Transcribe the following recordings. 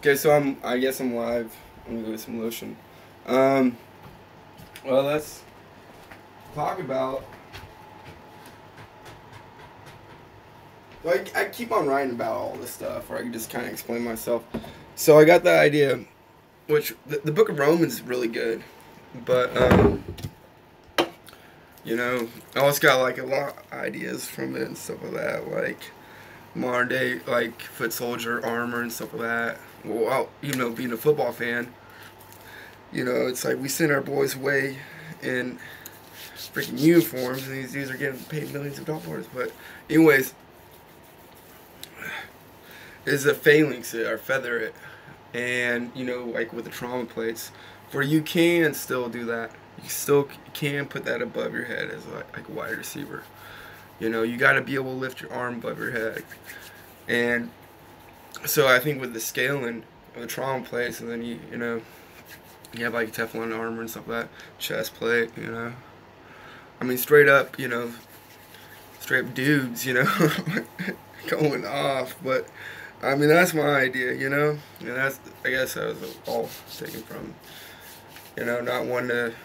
Okay, so I guess I'm live. I'm gonna go get some lotion. Um, well, let's talk about. Like, I keep on writing about all this stuff, or I can just kind of explain myself. So I got the idea, which the Book of Romans is really good, but I also got like a lot of ideas from it and stuff like that, like modern day like foot soldier armor and stuff like that. Well, being a football fan, it's like we send our boys away in freaking uniforms, and these dudes are getting paid millions of dollars. But, anyways, is a phalanx it or feather it, and like with the trauma plates, where you can still do that. You still can put that above your head as like a wide receiver. You got to be able to lift your arm above your head, and so I think with the scaling of the trauma plates, and then you have like Teflon armor and stuff like that, chest plate, I mean, straight up, straight up dudes, going off. But, I mean, that's my idea, and I guess that was all taken from, not one to,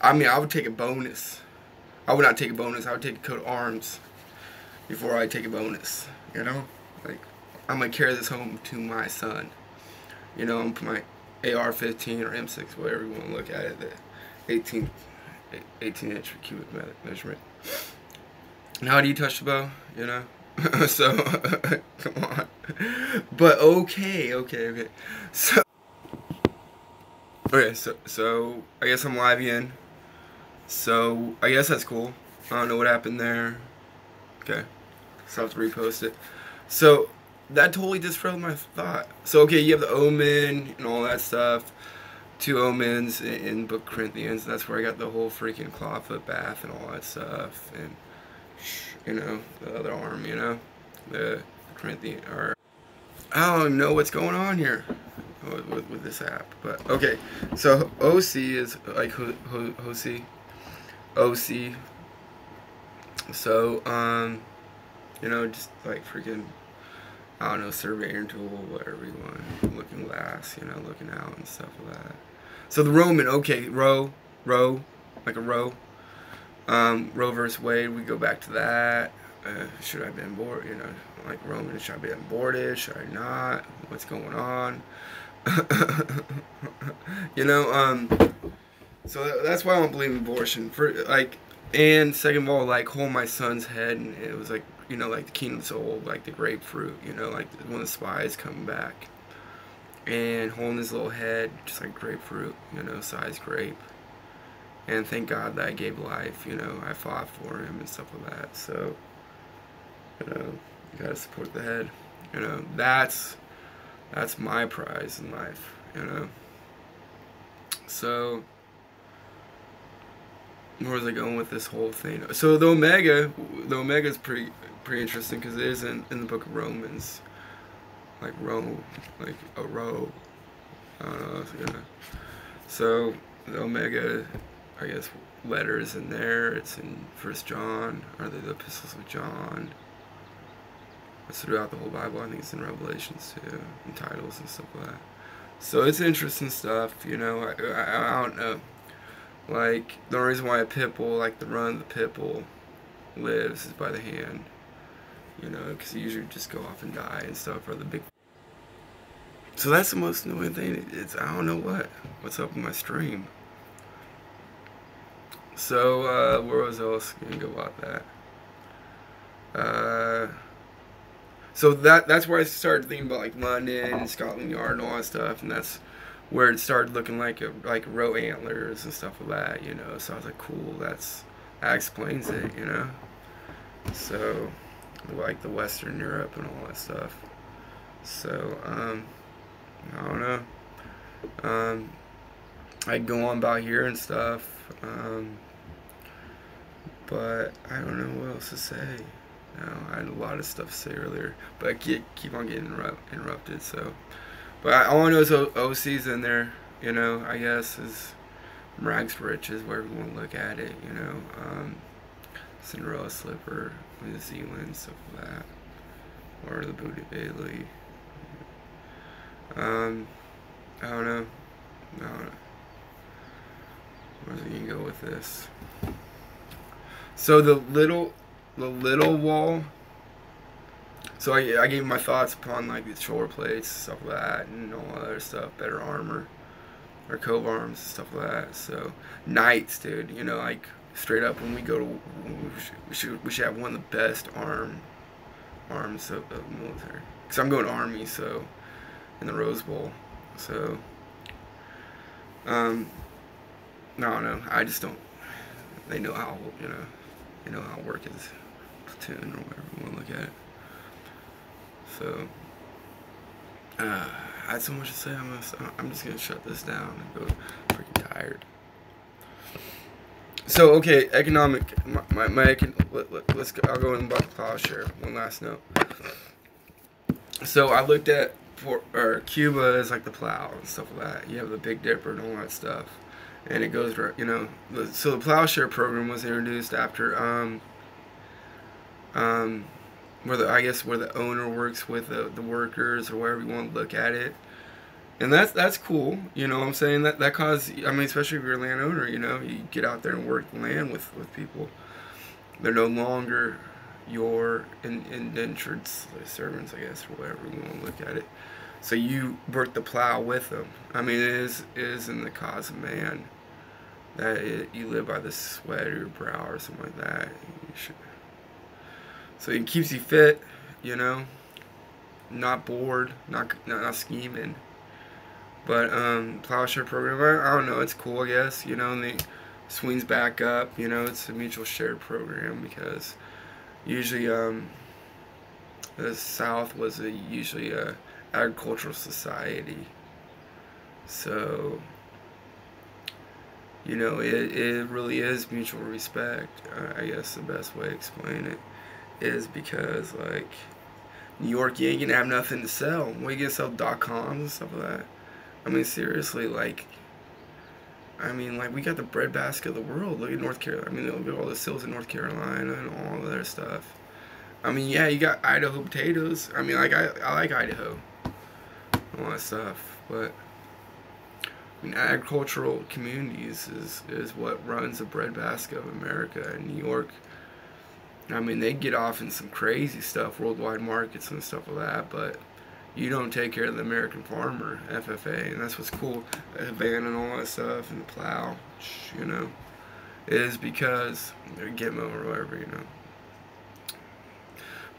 I mean, I would take a bonus. I would not take a bonus. I would take a coat of arms before I take a bonus, Like, I'm going to carry this home to my son. I'm going to put my AR-15 or M6, whatever you want to look at it, the 18-inch cubic measurement. And how do you touch the bow? So, come on. But okay. So I guess I'm live again. So I guess that's cool. I don't know what happened there. Okay, so I have to repost it. So that totally disrupted my thought. So okay, you have the omen and all that stuff. 2 omens in Book of Corinthians. That's where I got the whole freaking clawfoot bath and all that stuff. And the other arm, the Corinthian, or I don't even know what's going on here with this app. But okay, so Osee is like Osee. So just like freaking, I don't know, surveying tool, whatever you want, looking glass, looking out and stuff like that. So the Roman, okay, row, like a row. Roe versus Wade, we go back to that. Should I have been boarded? Like Roman, should I be boarded? Should I not? What's going on? So that's why I don't believe in abortion. And second of all, like, hold my son's head, and it was like, like the Kingdom Soul, like the grapefruit, like one of the spies coming back, and holding his little head, just like grapefruit, size grape. And thank God that I gave life, I fought for him and stuff like that. So, you gotta support the head. That's my prize in life, So, where was I going with this whole thing? So the Omega is pretty interesting because it is in the Book of Romans, like like a row. I don't know, So the Omega, I guess, letters in there. It's in 1 John, or the epistles of John. It's throughout the whole Bible. I think it's in Revelations too, and titles and stuff like that. So it's interesting stuff, I don't know. Like, the only reason why a pit bull, like the run of the pit bull, lives is by the hand. Because you usually just go off and die and stuff, or the big. So that's the most annoying thing. I don't know what's up with my stream. So, where was I else going to go about that? So that's where I started thinking about, like, London, Scotland Yard, and all that stuff, and that's where it started looking like row antlers and stuff like that, So I was like, cool, that explains it, So, like the Western Europe and all that stuff. So, I don't know. I'd go on about here and stuff, but I don't know what else to say. I had a lot of stuff to say earlier, but I keep on getting interrupted. So, but all I know is Osee's in there. I guess is rags to riches, wherever you want to look at it. Cinderella slipper, New Zealand, stuff like that, or the Booty Bailey. Um, I don't know. I don't know. Where's it gonna go with this? So the little wall. So I gave my thoughts upon like the shoulder plates, stuff like that, and all that other stuff, better armor, or cove arms, stuff like that. So knights, dude, you know, like straight up when we go to, we should have one of the best arms of the military. Cause I'm going to Army, so in the Rose Bowl, so I don't know. I just don't. They know how, you know, they know how work is, platoon or whatever you want to look at it. So, I had so much to say. I'm just gonna shut this down and go. Freaking tired. So okay, economic. Let's go. I'll go in about the plowshare. One last note. So I looked at Cuba as like the plow and stuff like that. You have the Big Dipper and all that stuff, and it goes, you know. So the plowshare program was introduced after where the owner works with the workers, or wherever you want to look at it, and that's cool. You know what I'm saying? That cause, I mean, especially if you're a landowner, you know, you get out there and work the land with people. They're no longer your indentured servants, I guess, or whatever you want to look at it. So you work the plow with them. I mean, it is in the cause of man that you live by the sweat of your brow or something like that. You should. So it keeps you fit, you know, not bored, not scheming. But plowshare program, I don't know, it's cool, I guess, you know, and the swings back up, you know, it's a mutual shared program, because usually the South was usually a agricultural society. So, you know, it really is mutual respect. I guess the best way to explain it is because, like, New York, you ain't gonna have nothing to sell. What are you gonna sell? .coms and stuff like that? I mean, seriously, like, we got the breadbasket of the world. Look at North Carolina. I mean, look at all the sills in North Carolina and all of their stuff. I mean, yeah, you got Idaho potatoes. I mean, like, I like Idaho, all that stuff, but I mean, agricultural communities is what runs the breadbasket of America. And New York, I mean, they get off in some crazy stuff, worldwide markets and stuff like that, but you don't take care of the American farmer, FFA, and that's what's cool. Van and all that stuff, and the plow, you know, is because they're Gitmo or whatever, you know.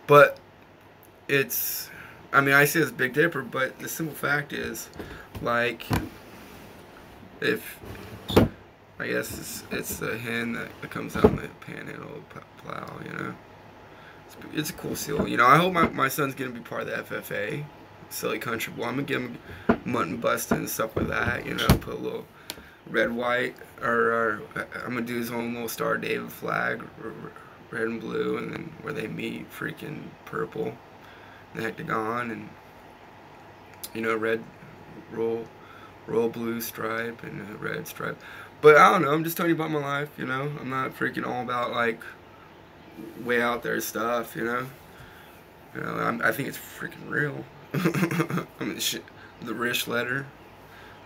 But it's, I mean, I say it's Big Dipper, but the simple fact is, like, if, I guess it's the hen that comes out in the panhandle plow, you know. It's a cool seal. You know, I hope my son's going to be part of the FFA, Silly Country Boy. I'm going to give him mutton busting and stuff like that, you know, put a little red, white, or I'm going to do his own little Star of David flag, red and blue, and then where they meet, freaking purple, the hectagon, and, you know, red, royal blue stripe, and a red stripe. But I don't know, I'm just telling you about my life, you know. I'm not freaking all about, like, way out there stuff, you know. You know, I think it's freaking real. I mean, the Rish letter,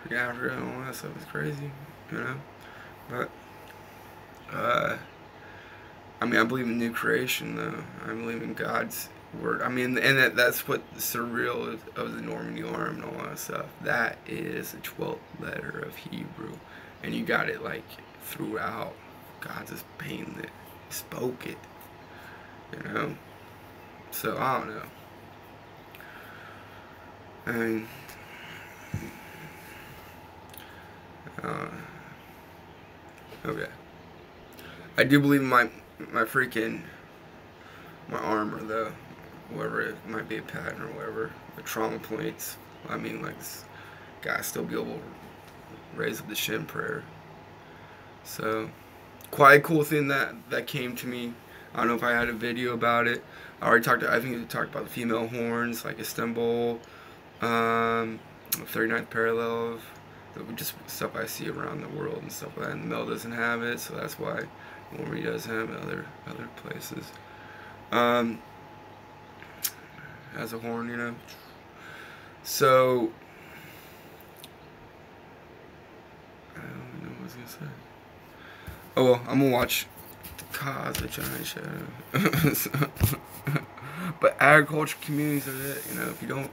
freaking Africa and all that stuff is crazy, you know. But I mean, I believe in new creation, though. I believe in God's word. I mean, and that's what the surreal of the Normandy Arm and all that stuff. That is the 12th letter of Hebrew, and you got it like throughout. God just painted it, spoke it, you know. So I don't know. I mean, okay. I do believe in my armor, though. Whatever, it might be a pattern or whatever. The trauma points. I mean, like, this guy still be able to raise up the shin prayer. So, quite a cool thing that came to me. I don't know if I had a video about it. I think we talked about the female horns, like Istanbul, 39th parallel of just stuff I see around the world and stuff like that. And the male doesn't have it, so that's why Normandy does have it other places. Has a horn, you know. So say? Oh well, I'm gonna watch Cause a Giant Shadow. But agriculture communities are it. You know, if you don't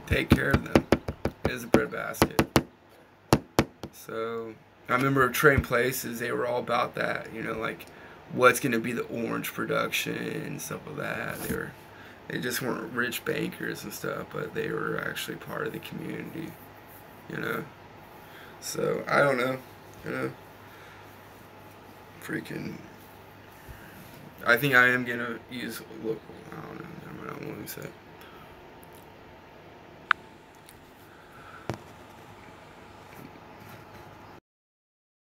take care of them, it is a breadbasket. So I remember trading places. They were all about that. You know, like what's gonna be the orange production and stuff like that. They just weren't rich bankers and stuff, but they were actually part of the community. You know. So I don't know. You know. Freaking. I think I am gonna use local. I don't know. I don't know what to say.